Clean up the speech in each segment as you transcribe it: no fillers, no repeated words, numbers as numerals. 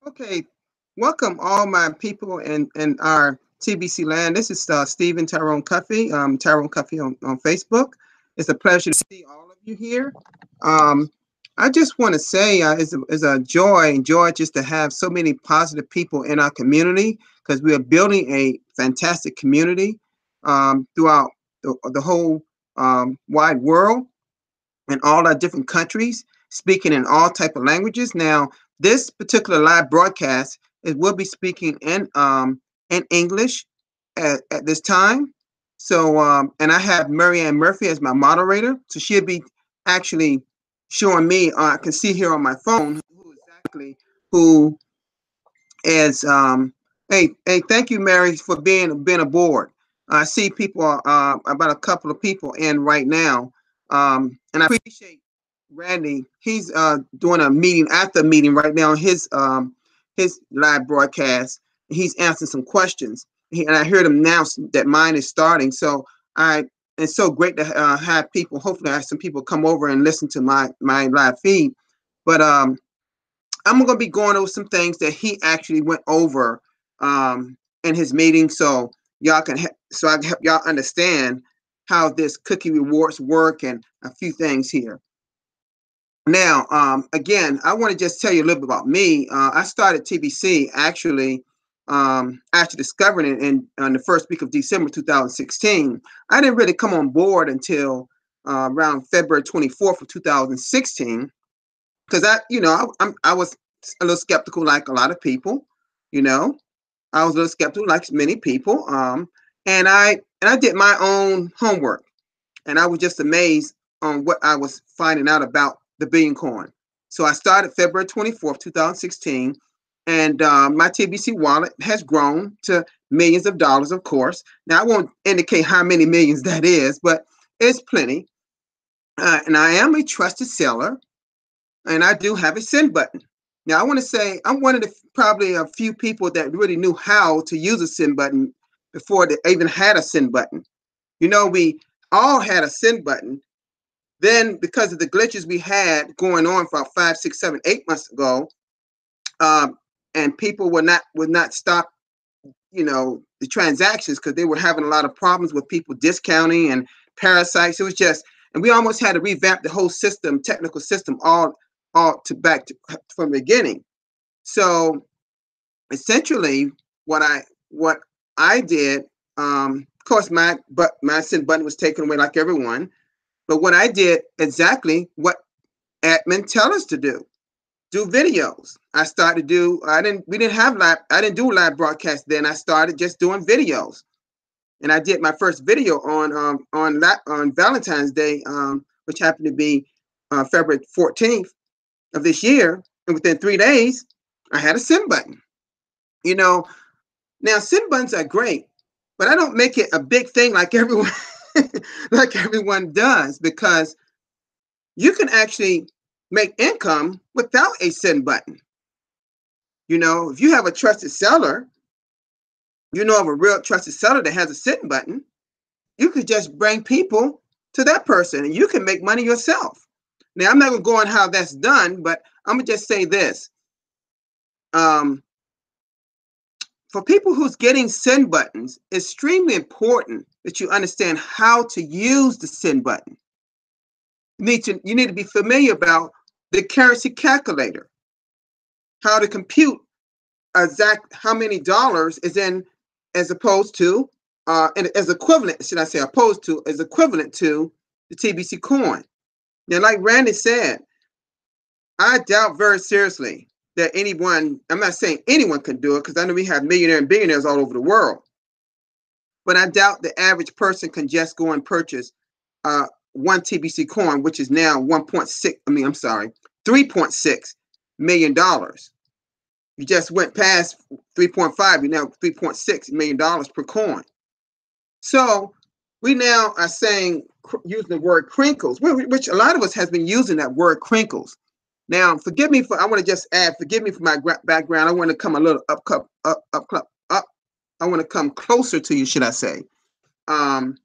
Okay, welcome all my people in our TBC land. This is Stephen Tyrone Cuffey, Tyrone Cuffey on Facebook. It's a pleasure to see all of you here. Um, I just want to say it's a joy just to have so many positive people in our community because we are building a fantastic community throughout the whole wide world in all our different countries, speaking in all type of languages. Now, this particular live broadcast, it will be speaking in English at this time. So, and I have Marianne Murphy as my moderator, so she'll be actually showing me. I can see here on my phone who exactly who is. Hey, thank you, Mary, for being aboard. I see people, about a couple of people in right now, and I appreciate Randy. He's doing a meeting after a meeting right now. His live broadcast. He's answering some questions, and I heard him announce that mine is starting. So I it's so great to have people. Hopefully, I have some people come over and listen to my live feed. But I'm going to be going over some things that he actually went over in his meeting, so so I can help y'all understand how this cookie rewards work and a few things here. Now, again, I want to just tell you a little bit about me. I started TBC actually after discovering it in the first week of December 2016. I didn't really come on board until around February 24th of 2016 because I was a little skeptical, like a lot of people. You know, I was a little skeptical, like many people. And I did my own homework, and I was just amazed on what I was finding out about the Billion Coin. So I started February 24th, 2016, and my TBC wallet has grown to millions of dollars, of course. Now, I won't indicate how many millions that is, but it's plenty. And I am a trusted seller, and I do have a send button. Now, I want to say I'm one of the probably a few people that really knew how to use a send button before they even had a send button. We all had a send button. Then, because of the glitches we had going on for 5, 6, 7, 8 months ago, and people would not stop, the transactions because they were having a lot of problems with people discounting and parasites. It was just, and we almost had to revamp the whole system, technical system, all to back to, from the beginning. So essentially, what I did, of course, my send button was taken away like everyone. But what I did exactly what admin tell us to do videos. I started to do. We didn't have live. I didn't do live broadcast then. I started just doing videos, and I did my first video on Valentine's Day, which happened to be February 14th of this year. And within 3 days, I had a send button. You know, Now send buttons are great, but I don't make it a big thing like everyone like everyone does because you can actually make income without a send button. If you have a trusted seller, of a real trusted seller that has a send button, you could just bring people to that person and you can make money yourself. Now, I'm not going to go on how that's done, but I'm going to just say this. For people who's getting send buttons, it's extremely important that you understand how to use the send button. You need to be familiar about the currency calculator, how to compute exact how many dollars is in, as opposed to, and as equivalent, should I say, opposed to, as equivalent to the TBC coin. Now, like Randy said, I doubt very seriously that anyone, I'm not saying anyone can do it because I know we have millionaires and billionaires all over the world. But I doubt the average person can just go and purchase one TBC coin, which is now $3.6 million. You just went past 3.5, you're now $3.6 million per coin. So we now are saying, using the word crinkles, which a lot of us has been using that word crinkles. Now, forgive me for, I want to just add, forgive me for my background. I want to come a little up. I want to come closer to you, should I say. I'm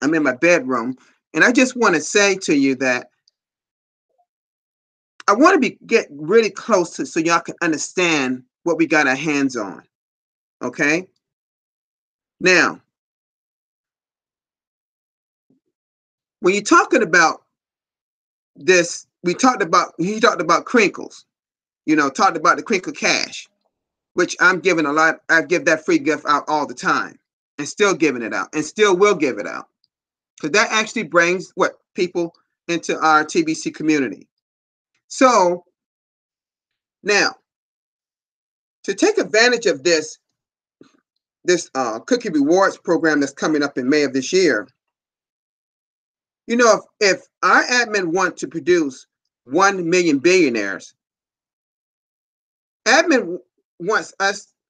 in my bedroom, and I just want to say to you that I want to get really close to so y'all can understand what we got our hands on. Okay. Now, when you're talking about this, he talked about Kringles, talked about the Crinkle Cash, which I'm giving a lot. I give that free gift out all the time and still giving it out and still will give it out. Because that actually brings people into our TBC community. So now, to take advantage of this cookie rewards program that's coming up in May of this year, if our admin want to produce 1 million billionaires, admin wants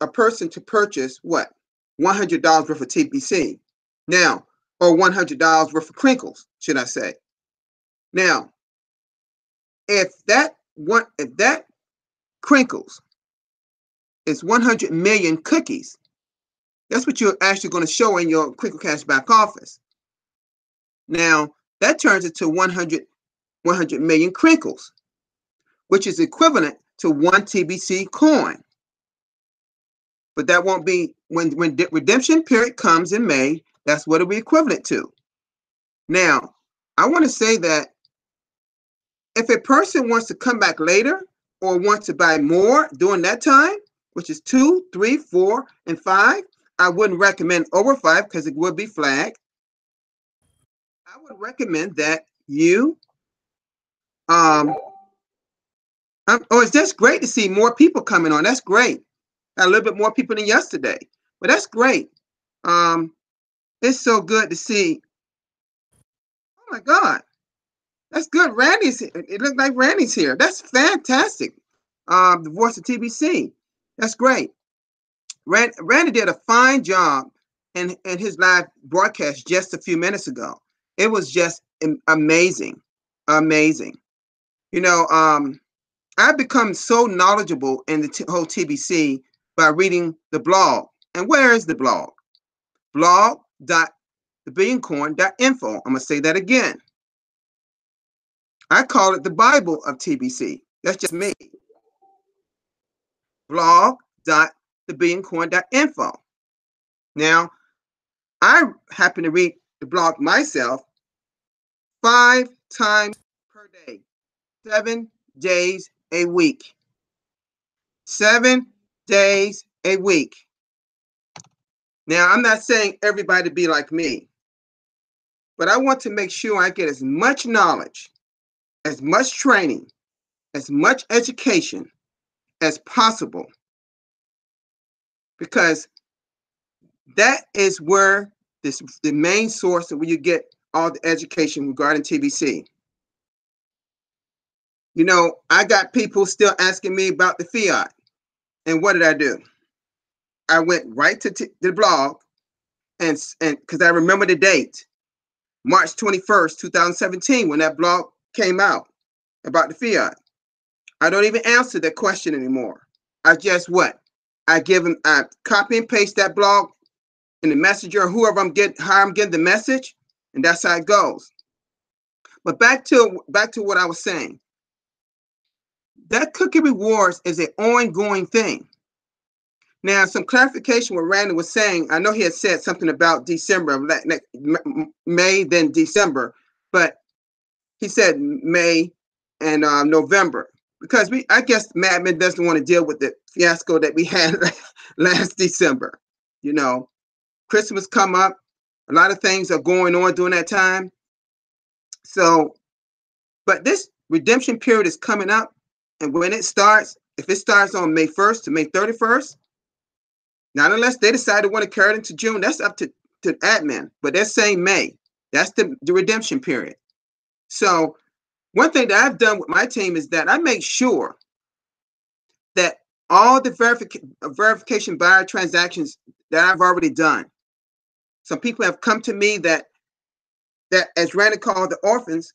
a person to purchase what? $100 worth of TBC. Now, or $100 worth of Kringles, should I say. Now, if that Kringles is 100 million cookies, that's what you're actually going to show in your Crinkle Cash back office. Now, that turns into 100 million Kringles, which is equivalent to 1 TBC coin. But that won't be, when the redemption period comes in May, that's what it'll be equivalent to. Now, I want to say that if a person wants to come back later or wants to buy more during that time, which is 2, 3, 4, and 5, I wouldn't recommend over 5 because it would be flagged. I would recommend that you, it's just great to see more people coming on. That's great. Got a little bit more people than yesterday, but that's great. It's so good to see. Oh my God, that's good. It looks like Randy's here. That's fantastic. The voice of TBC. That's great. Randy did a fine job in his live broadcast just a few minutes ago. It was just amazing. Amazing. I've become so knowledgeable in the whole TBC by reading the blog. And where is the blog? blog.thebillioncoin.info. I'm going to say that again. I call it the Bible of TBC. That's just me. blog.thebillioncoin.info. Now, I happen to read the blog myself 5 times per day, 7 days a week. 7 days a week. Now, I'm not saying everybody be like me, but I want to make sure I get as much knowledge, as much training, as much education as possible, because that is where the main source of where you get all the education regarding TBC. I got people still asking me about the fiat. And what did I do? I went right to the blog, and because I remember the date, March 21st, 2017, when that blog came out about the fiat. I don't even answer that question anymore. I just I copy and paste that blog in the messenger, or whoever how I'm getting the message, and that's how it goes. But back to what I was saying. That cookie rewards is an ongoing thing. Now, some clarification what Randy was saying. I know he had said something about December, May, then December, but he said May and November, because I guess Madman doesn't want to deal with the fiasco that we had last December. Christmas come up, a lot of things are going on during that time. So, but this redemption period is coming up, and when it starts, if it starts on May 1st to May 31st, not unless they decide to want to carry it into June, that's up to admin. But they're saying May. That's the redemption period. So one thing that I've done with my team is that I make sure that all the verification buyer transactions that I've already done. Some people have come to me that as Randy called the orphans,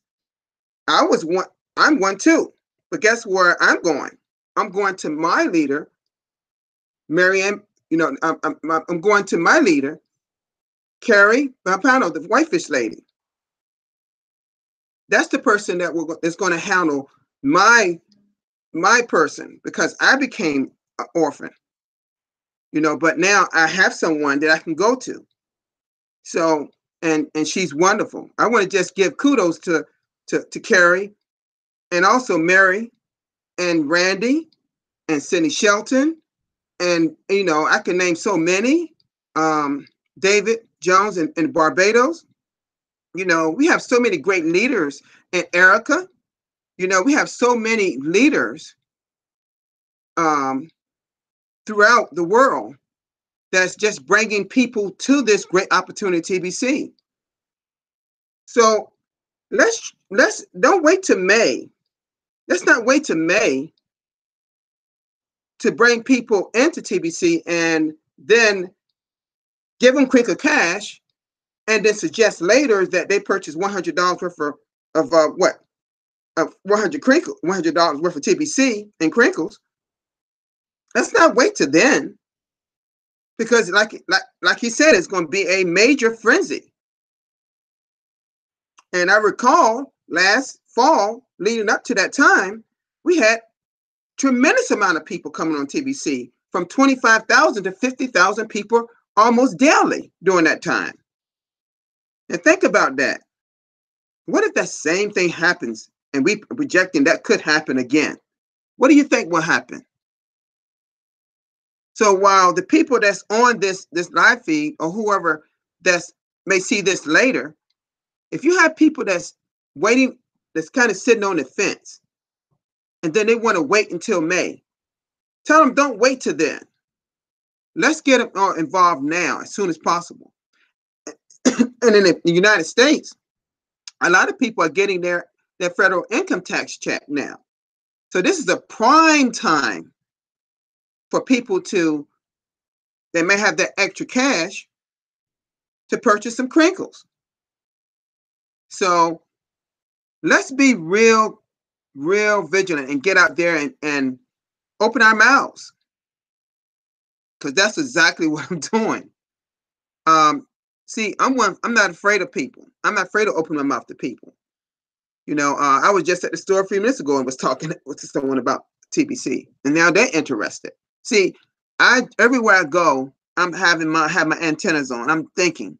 I'm one too. But guess where I'm going? I'm going to my leader, Marianne. I'm going to my leader, Carrie Vampano, the whitefish lady. That's the person that's going to handle my my person because I became an orphan, but now I have someone that I can go to. So, and she's wonderful. I want to just give kudos to Carrie and also Mary and Randy and Cindy Shelton. And, I can name so many, David Jones in Barbados. We have so many great leaders, and Erica, we have so many leaders throughout the world that's just bringing people to this great opportunity, TBC. So let's don't wait till May. Let's not wait till May to bring people into TBC and then give them quicker cash and then suggest later that they purchase $100 worth of what? Of $100 worth of TBC and Kringles. Let's not wait till then, because like he said, it's going to be a major frenzy. And I recall last fall, leading up to that time, we had tremendous amount of people coming on TBC, from 25,000 to 50,000 people almost daily during that time. And think about that. What if that same thing happens and we projecting that could happen again? What do you think will happen? So while the people that's on this live feed, or whoever that's may see this later, if you have people that's waiting, that's kind of sitting on the fence, and then they want to wait until May, tell them don't wait till then. Let's get them involved now as soon as possible. And in the United States, a lot of people are getting their federal income tax check now. So this is a prime time for people they may have that extra cash to purchase some Kringles. So let's be real vigilant and get out there and open our mouths, because that's exactly what I'm doing. See, I'm not afraid of people. I'm not afraid to open my mouth to people. I was just at the store a few minutes ago and was talking with someone about TBC, and now they're interested. See, everywhere I go, I'm have my antennas on. I'm thinking.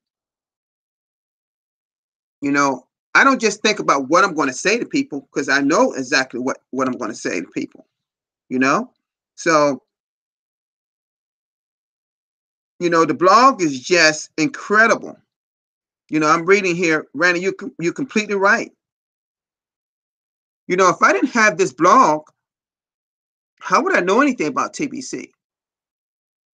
I don't just think about what I'm going to say to people, because I know exactly what I'm going to say to people. So the blog is just incredible. I'm reading here, Randy, you're completely right. If I didn't have this blog, how would I know anything about TBC?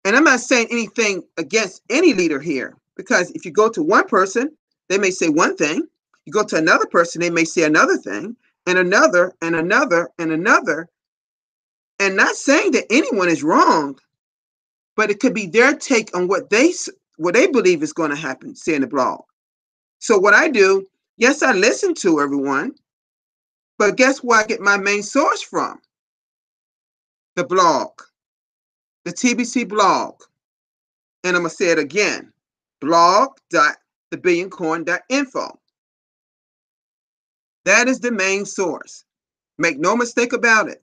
And I'm not saying anything against any leader here, because if you go to one person, they may say one thing. You go to another person, they may say another thing, and another, and another, and another. And not saying that anyone is wrong, but it could be their take on what they believe is going to happen, say in the blog. So what I do, yes, I listen to everyone, but guess where I get my main source from? The blog, the TBC blog. And I'm going to say it again, blog.thebillioncoin.info. That is the main source. Make no mistake about it.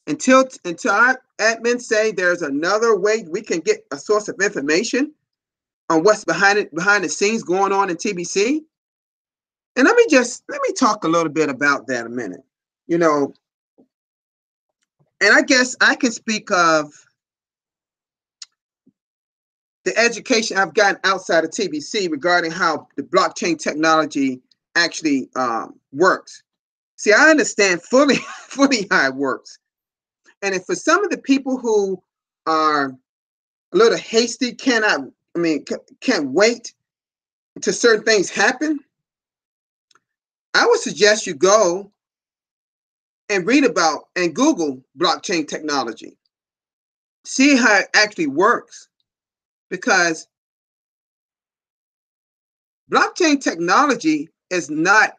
Until our admins say there's another way we can get a source of information on what's behind the scenes going on in TBC. And let me talk a little bit about that a minute. And I guess I can speak of the education I've gotten outside of TBC regarding how the blockchain technology actually works. See, I understand fully how it works. And if for some of the people who are a little hasty, can't wait until certain things happen, I would suggest you go and read about and Google blockchain technology. See how it actually works. Because blockchain technology is not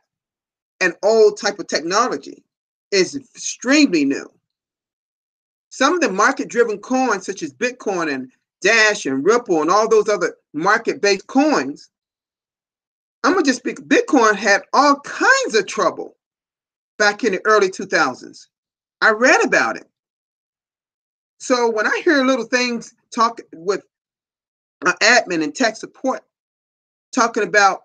an old type of technology. It's extremely new. Some of the market-driven coins, such as Bitcoin and Dash and Ripple and all those other market-based coins, I'm going to just speak, Bitcoin had all kinds of trouble back in the early 2000s. I read about it. So when I hear little things talk with an admin and tech support talking about,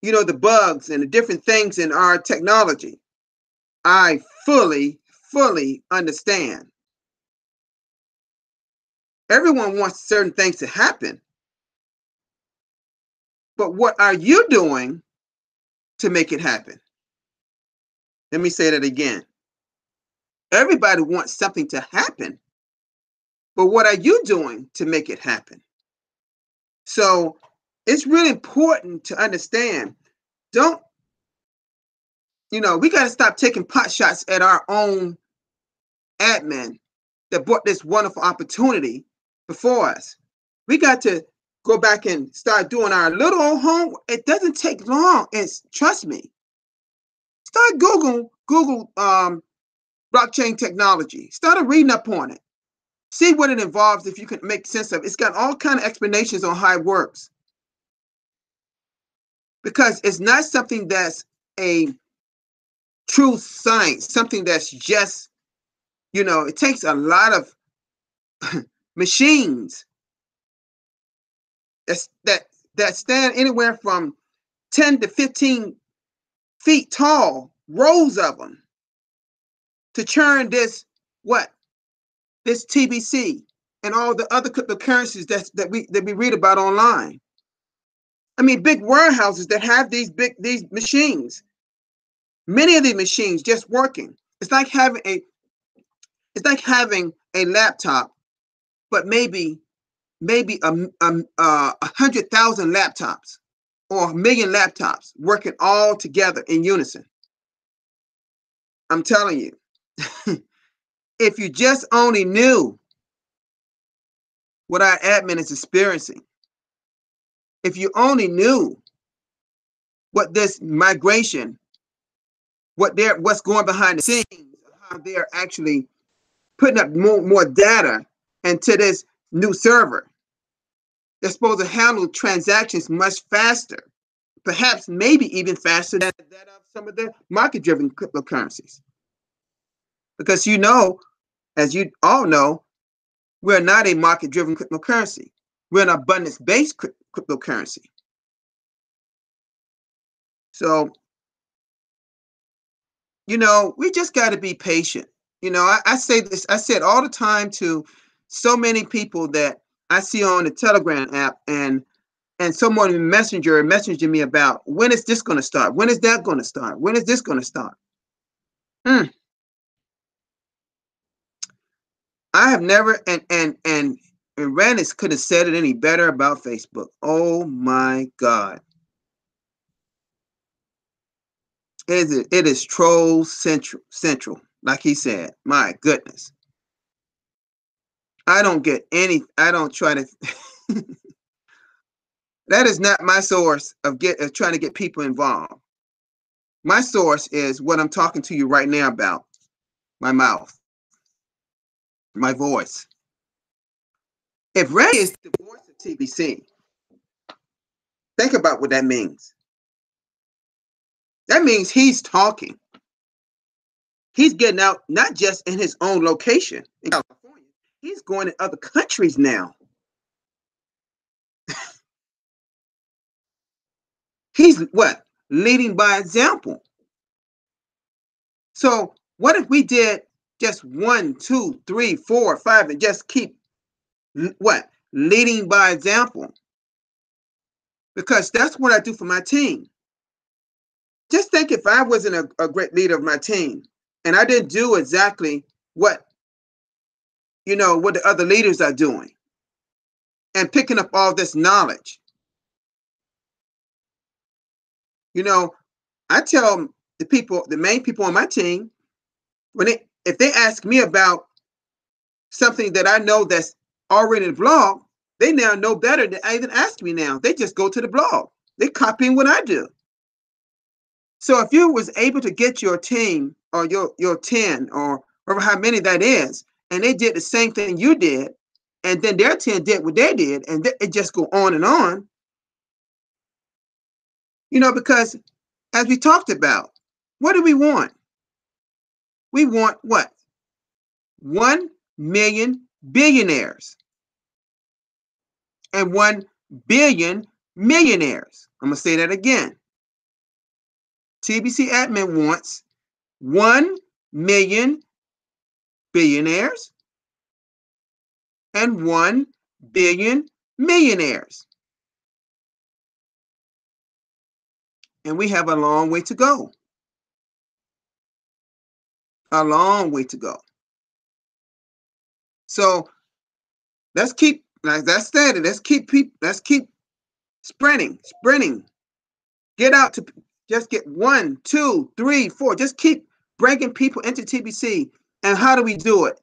the bugs and the different things in our technology, I fully understand. Everyone wants certain things to happen, but what are you doing to make it happen? Let me say that again. Everybody wants something to happen, but what are you doing to make it happen? So it's really important to understand. Don't, we got to stop taking pot shots at our own admin that brought this wonderful opportunity before us. We got to go back and start doing our little old homework. It doesn't take long. Trust me. Start Google blockchain technology. Start reading up on it. See what it involves if you can make sense of it. It's got all kind of explanations on how it works. Because it's not something that's a true science, something that's just, it takes a lot of machines that stand anywhere from 10 to 15 feet tall, rows of them, to churn this TBC and all the other cryptocurrencies that we read about online. I mean, big warehouses that have these machines. Many of these machines just working. It's like having a laptop, but maybe 100,000 laptops or 1,000,000 laptops working all together in unison. I'm telling you, if you just only knew what our admin is experiencing, if you only knew what this migration, what's going behind the scenes, how they're actually putting up more data into this new server that's supposed to handle transactions much faster, perhaps maybe even faster than that of some of the market-driven cryptocurrencies. Because as you all know, we're not a market-driven cryptocurrency. We're an abundance-based cryptocurrency. So, we just got to be patient. I say this, I say it all the time to so many people that I see on the Telegram app, and someone in Messenger messaging me about, when is this going to start? When is that going to start? When is this going to start? I have never, and Randis could have said it any better about Facebook. Oh my God. It is troll central, like he said. My goodness. I don't try to that is not my source of trying to get people involved. My source is what I'm talking to you right now about. My mouth, my voice. If Randy is the voice of TBC, think about what that means. That means he's talking. He's getting out, not just in his own location in California. He's going to other countries now. He's leading by example. So what if we did just 1, 2, 3, 4, 5, and just keep leading by example? Because that's what I do for my team. Just think if I wasn't a great leader of my team and I didn't do exactly what the other leaders are doing and picking up all this knowledge. I tell the main people on my team, if they ask me about something that I know that's already in the blog, they now know better than even ask me now. They just go to the blog. They're copying what I do. So if you was able to get your team or your 10 or how many that is, and they did the same thing you did, and then their 10 did what they did, and it just go on and on. Because as we talked about, what do we want? We want what? 1 million billionaires and 1 billion millionaires. I'm going to say that again. TBC admin wants 1 million billionaires and 1 billion millionaires. And we have a long way to go. A long way to go. So let's keep, like I said, let's keep sprinting. Get out to just get 1, 2, 3, 4. Just keep bringing people into TBC. And how do we do it?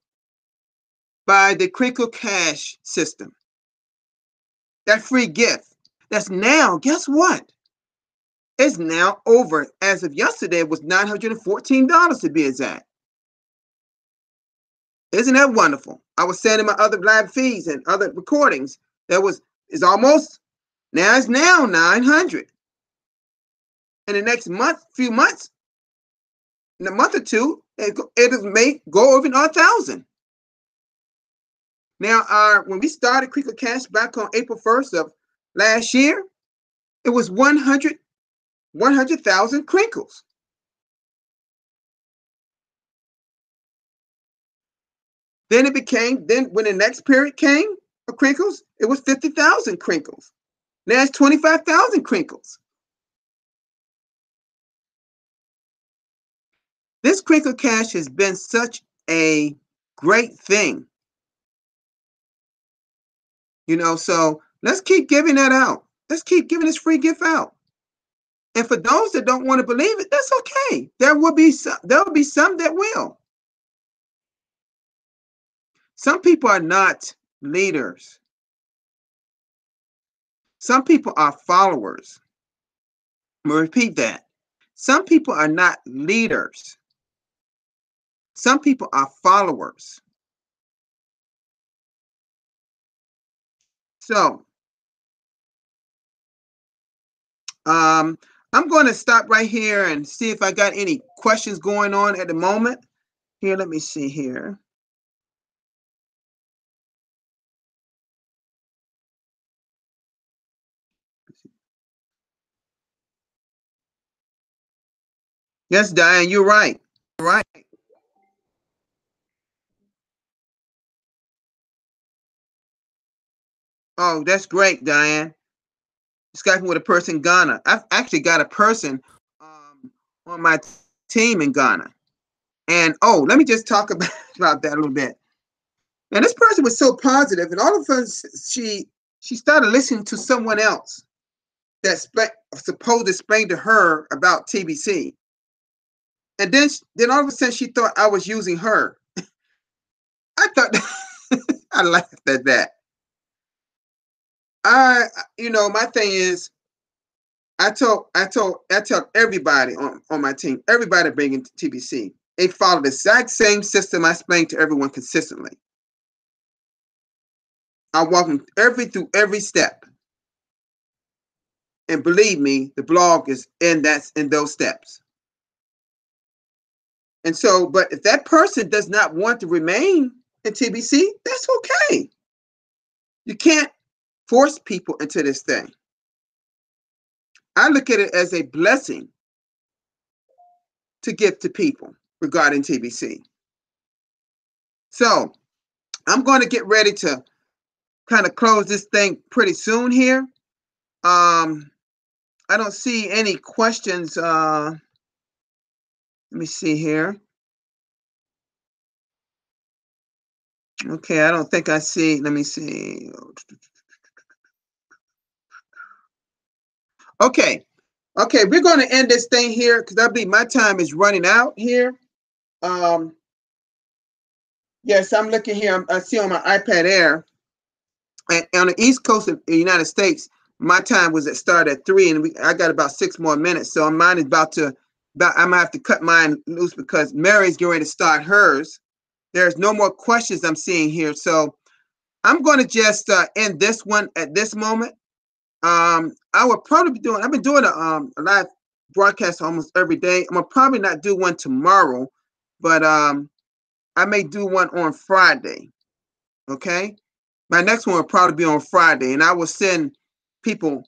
By the Crinkle Cash system. That free gift. That's now, guess what? It's now over. As of yesterday, it was $914 to be exact. Isn't that wonderful? I was saying in my other live feeds and other recordings, it's almost, now it's now 900. In the next few months, in a month or two, it may go over 1,000. Now, when we started Crinkle Cash back on April 1st of last year, it was 100,000 crinkles. Then when the next period came of crinkles, it was 50,000 crinkles. Now it's 25,000 crinkles. This Crinkle Cash has been such a great thing. You know, so let's keep giving that out. Let's keep giving this free gift out. And for those that don't want to believe it, that's okay. There will be some that will. Some people are not leaders. Some people are followers. I'm going to repeat that. Some people are not leaders. Some people are followers. So, I'm going to stop right here and see if I got any questions going on at the moment. Here, let me see here. Yes, Diane, you're right. You're right. Oh, that's great, Diane. Skyping with a person in Ghana. I've actually got a person on my team in Ghana. And let me just talk about that a little bit. And this person was so positive, and all of a sudden she started listening to someone else that supposed to explain to her about TBC. And then all of a sudden she thought I was using her. I thought I laughed at that. My thing is, I tell everybody on my team, everybody bringing TBC, they follow the exact same system I explain to everyone consistently. I walk them through every step. And believe me, the blog is in those steps. And so, but if that person does not want to remain in TBC, that's okay. You can't force people into this thing. I look at it as a blessing to give to people regarding TBC. So I'm going to get ready to kind of close this thing pretty soon here. I don't see any questions. Let me see here. Okay, I don't think I see. Let me see. Okay, we're going to end this thing here because I believe my time is running out here. Yes, I'm looking here. I see on my iPad Air, and on the East Coast of the United States, my time was at 3, and I got about 6 more minutes. So mine is I'm gonna have to cut mine loose because Mary's getting ready to start hers. There's no more questions I'm seeing here, so I'm going to just end this one at this moment. I will probably be I've been doing a live broadcast almost every day. I'm gonna probably not do one tomorrow, but I may do one on Friday. Okay. My next one will probably be on Friday, and I will send people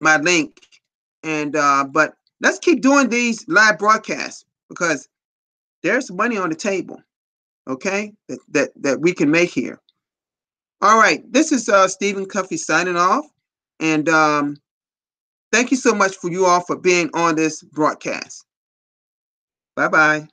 my link. And but let's keep doing these live broadcasts because there's money on the table. Okay, that we can make here. All right, this is Stephen Cuffey signing off, and thank you so much for you all for being on this broadcast. Bye bye.